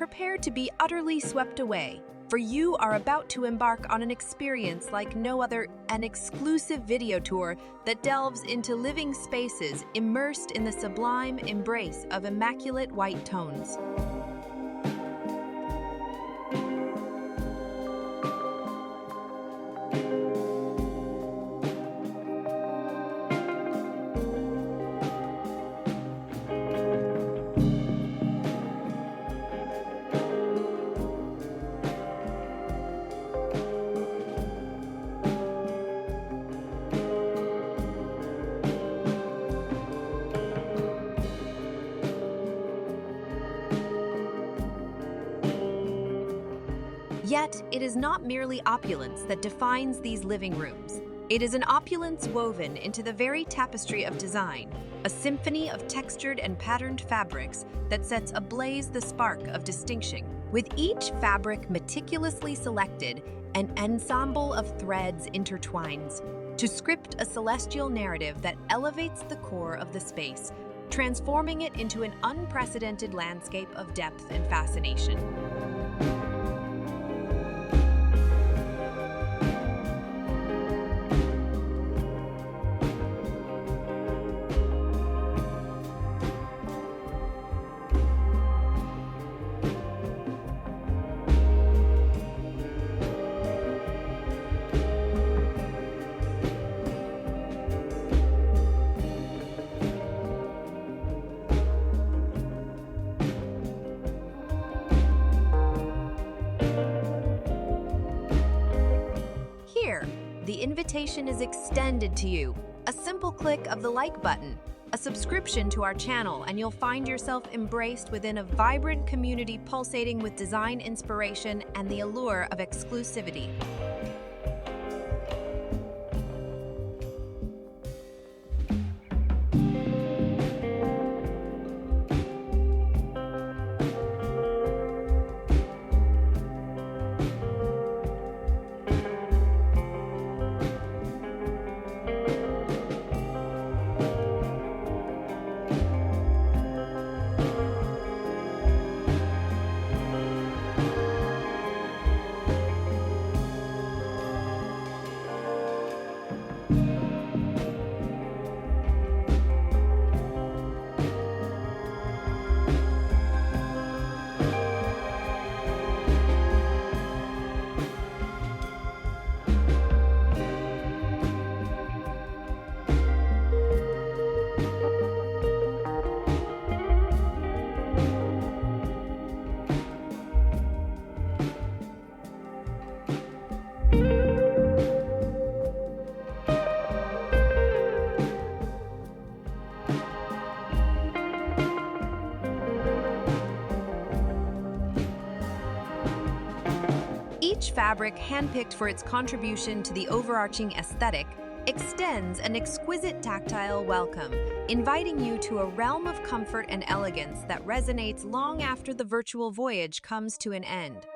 prepare to be utterly swept away, for you are about to embark on an experience like no other, an exclusive video tour that delves into living spaces immersed in the sublime embrace of immaculate white tones. Yet, it is not merely opulence that defines these living rooms. It is an opulence woven into the very tapestry of design, a symphony of textured and patterned fabrics that sets ablaze the spark of distinction. With each fabric meticulously selected, an ensemble of threads intertwines to script a celestial narrative that elevates the core of the space, transforming it into an unprecedented landscape of depth and fascination. Here, the invitation is extended to you. A simple click of the like button, a subscription to our channel, and you'll find yourself embraced within a vibrant community pulsating with design inspiration and the allure of exclusivity. Each fabric, handpicked for its contribution to the overarching aesthetic, extends an exquisite tactile welcome, inviting you to a realm of comfort and elegance that resonates long after the virtual voyage comes to an end.